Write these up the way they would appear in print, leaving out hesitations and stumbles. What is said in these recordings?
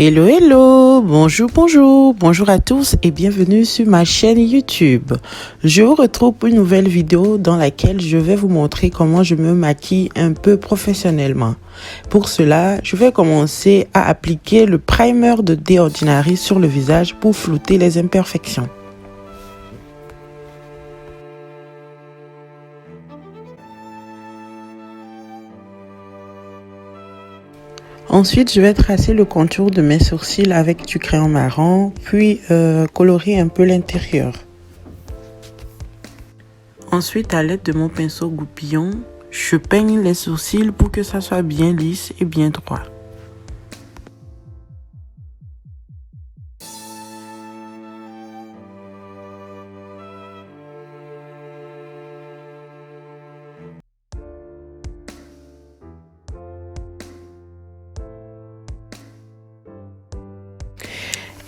Hello, hello, bonjour à tous et bienvenue sur ma chaîne YouTube. Je vous retrouve pour une nouvelle vidéo dans laquelle je vais vous montrer comment je me maquille un peu professionnellement. Pour cela, je vais commencer à appliquer le primer de The Ordinary sur le visage pour flouter les imperfections. Ensuite, je vais tracer le contour de mes sourcils avec du crayon marron, puis colorer un peu l'intérieur. Ensuite, à l'aide de mon pinceau goupillon, je peigne les sourcils pour que ça soit bien lisse et bien droit.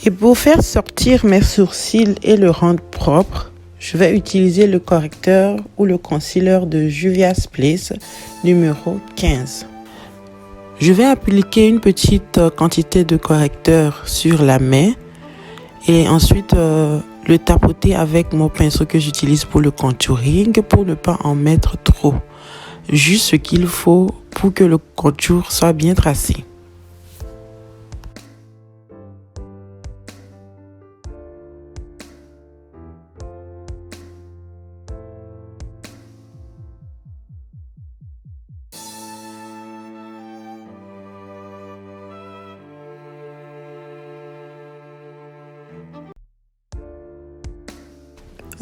Et pour faire sortir mes sourcils et le rendre propre, je vais utiliser le correcteur ou le concealer de Juvia's Place numéro 15. Je vais appliquer une petite quantité de correcteur sur la main et ensuite le tapoter avec mon pinceau que j'utilise pour le contouring pour ne pas en mettre trop. Juste ce qu'il faut pour que le contour soit bien tracé.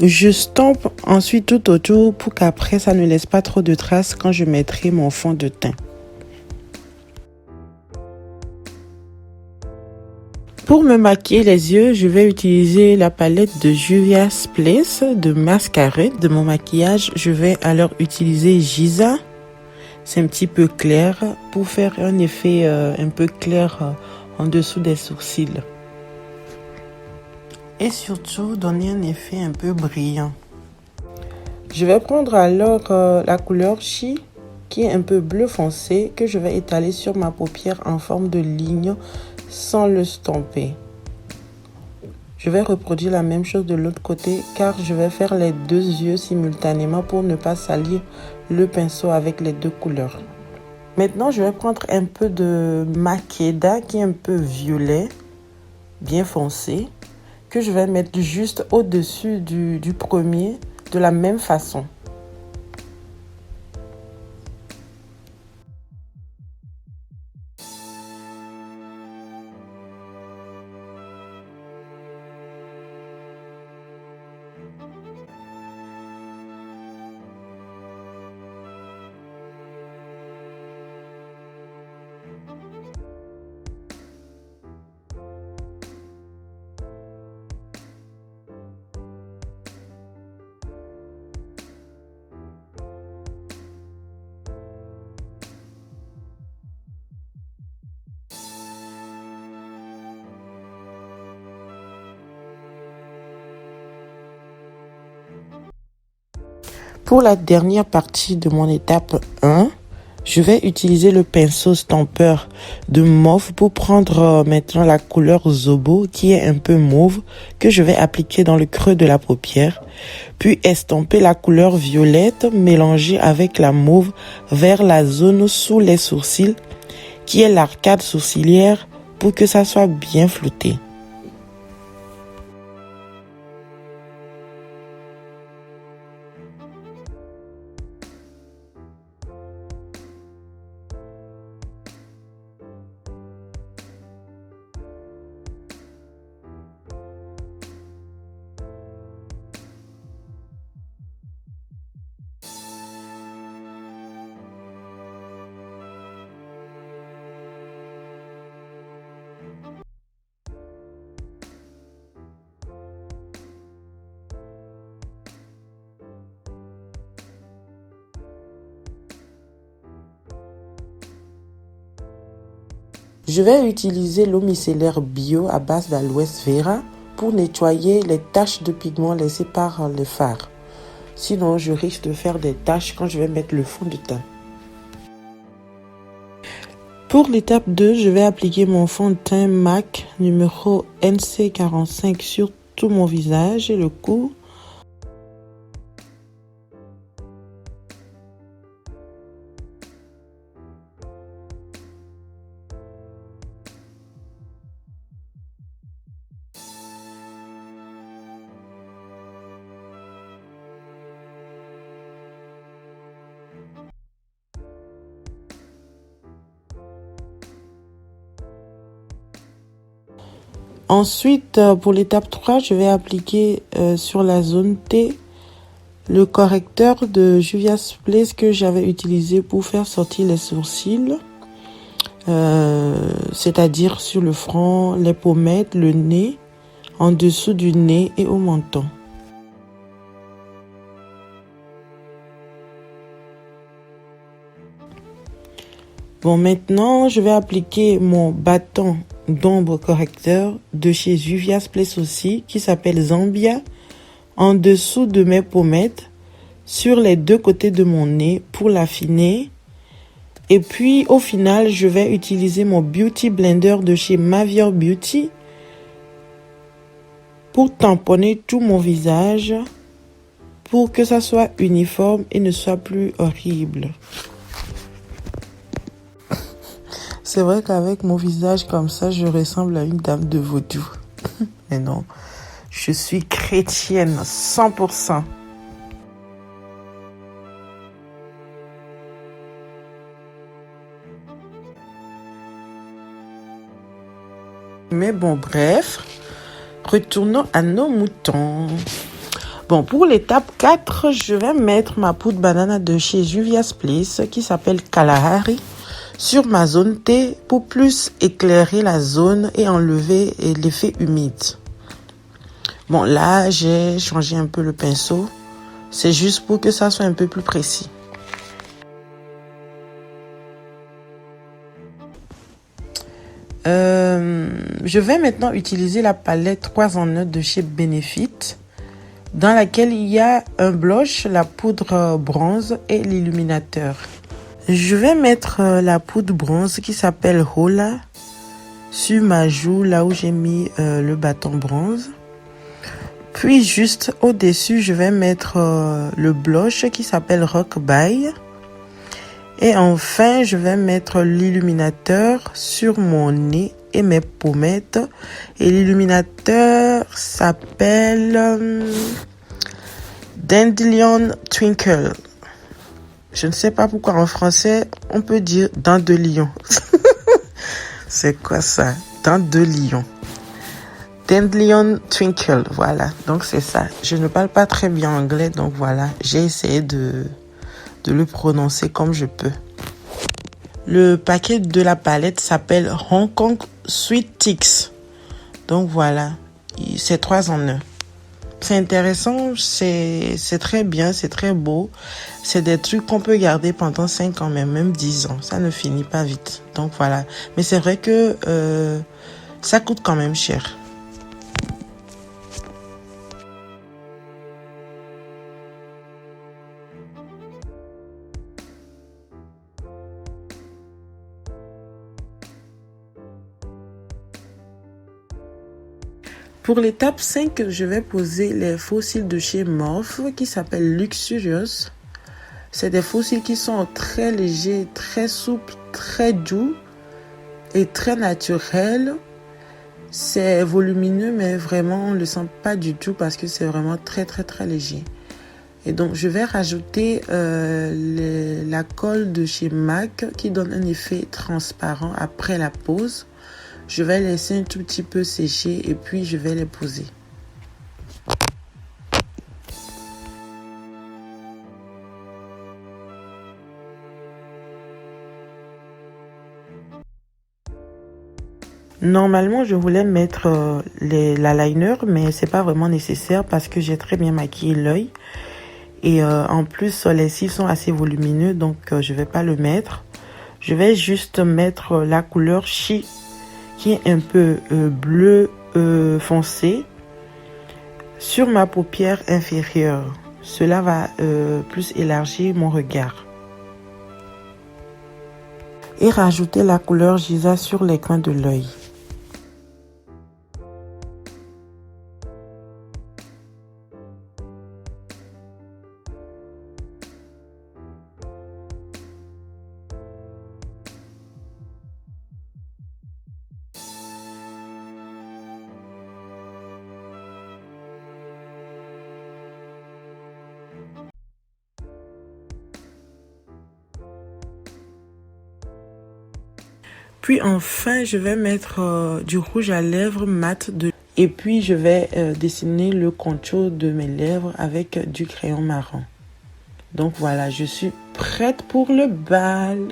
Je stompe ensuite tout autour pour qu'après ça ne laisse pas trop de traces quand je mettrai mon fond de teint. Pour me maquiller les yeux, je vais utiliser la palette de Juvia's Place de mascara. De mon maquillage, je vais alors utiliser Giza. C'est un petit peu clair pour faire un effet un peu clair en dessous des sourcils. Et surtout donner un effet un peu brillant. Je vais prendre alors la couleur Chi qui est un peu bleu foncé que je vais étaler sur ma paupière en forme de ligne sans le stomper. Je vais reproduire la même chose de l'autre côté car je vais faire les deux yeux simultanément pour ne pas salir le pinceau avec les deux couleurs. Maintenant, je vais prendre un peu de Makeda qui est un peu violet, bien foncé, que je vais mettre juste au-dessus du premier de la même façon. Pour la dernière partie de mon étape 1, je vais utiliser le pinceau stampeur de mauve pour prendre maintenant la couleur Zobo qui est un peu mauve que je vais appliquer dans le creux de la paupière, puis estomper la couleur violette mélangée avec la mauve vers la zone sous les sourcils qui est l'arcade sourcilière pour que ça soit bien flouté. Je vais utiliser l'eau micellaire bio à base d'aloès vera pour nettoyer les taches de pigments laissées par le fard. Sinon, je risque de faire des taches quand je vais mettre le fond de teint. Pour l'étape 2, je vais appliquer mon fond de teint MAC numéro NC45 sur tout mon visage et le cou. Ensuite, pour l'étape 3, je vais appliquer sur la zone T le correcteur de Juvia's Place que j'avais utilisé pour faire sortir les sourcils, c'est-à-dire sur le front, les pommettes, le nez, en dessous du nez et au menton. Bon, maintenant, je vais appliquer mon bâton d'ombre correcteur de chez Juvia's Place aussi, qui s'appelle Zambia, en dessous de mes pommettes, sur les deux côtés de mon nez pour l'affiner. Et puis, au final, je vais utiliser mon Beauty Blender de chez Mavior Beauty pour tamponner tout mon visage, pour que ça soit uniforme et ne soit plus horrible. C'est vrai qu'avec mon visage comme ça, je ressemble à une dame de vaudou. Mais non, je suis chrétienne, 100%. Mais bon, bref, retournons à nos moutons. Bon, pour l'étape 4, je vais mettre ma poudre banane de chez Juvia's Place qui s'appelle Kalahari sur ma zone T pour plus éclairer la zone et enlever l'effet humide. Bon, là, j'ai changé un peu le pinceau. C'est juste pour que ça soit un peu plus précis. Je vais maintenant utiliser la palette 3 en 1 de chez Benefit, dans laquelle il y a un blush, la poudre bronze et l'illuminateur. Je vais mettre la poudre bronze qui s'appelle Hola sur ma joue, là où j'ai mis le bâton bronze. Puis juste au-dessus, je vais mettre le blush qui s'appelle Rock By. Et enfin, je vais mettre l'illuminateur sur mon nez et mes pommettes. Et l'illuminateur s'appelle Dandelion Twinkle. Je ne sais pas pourquoi en français, on peut dire dents de lion. C'est quoi ça? Dents de lion. Dandelion Twinkle, voilà. Donc c'est ça. Je ne parle pas très bien anglais, donc voilà. J'ai essayé de le prononcer comme je peux. Le paquet de la palette s'appelle Hong Kong Sweet Ticks. Donc voilà. C'est 3 en 1. C'est intéressant, c'est très bien, c'est très beau. C'est des trucs qu'on peut garder pendant 5 ans, même 10 ans. Ça ne finit pas vite. Donc voilà. Mais c'est vrai que ça coûte quand même cher. Pour l'étape 5, je vais poser les faux cils de chez Morphe qui s'appellent Luxurious. C'est des faux cils qui sont très légers, très souples, très doux et très naturels. C'est volumineux, mais vraiment on ne le sent pas du tout parce que c'est vraiment très léger. Et donc je vais rajouter la colle de chez MAC qui donne un effet transparent après la pose. Je vais laisser un tout petit peu sécher et puis je vais les poser. Normalement, je voulais mettre l'eyeliner, mais c'est pas vraiment nécessaire parce que j'ai très bien maquillé l'œil. Et en plus, les cils sont assez volumineux, donc je vais pas le mettre. Je vais juste mettre la couleur Chi, qui est un peu bleu foncé, sur ma paupière inférieure. Cela va plus élargir mon regard. et rajouter la couleur Giza sur les coins de l'œil. Puis enfin, je vais mettre du rouge à lèvres mat et puis je vais dessiner le contour de mes lèvres avec du crayon marron. Donc voilà, je suis prête pour le bal.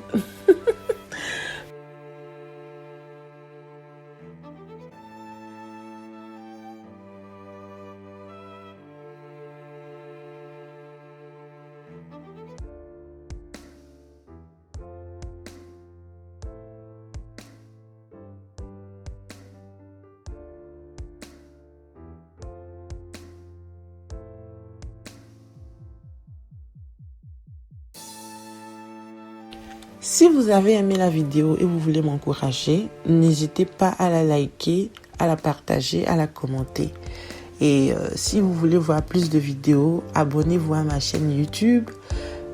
Si vous avez aimé la vidéo et vous voulez m'encourager, n'hésitez pas à la liker, à la partager, à la commenter. Et si vous voulez voir plus de vidéos, abonnez-vous à ma chaîne YouTube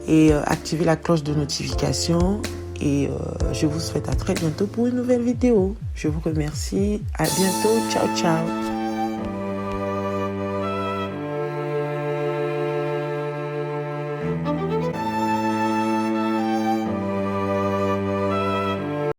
et activez la cloche de notification. Et je vous souhaite à très bientôt pour une nouvelle vidéo. Je vous remercie. À bientôt. Ciao, ciao.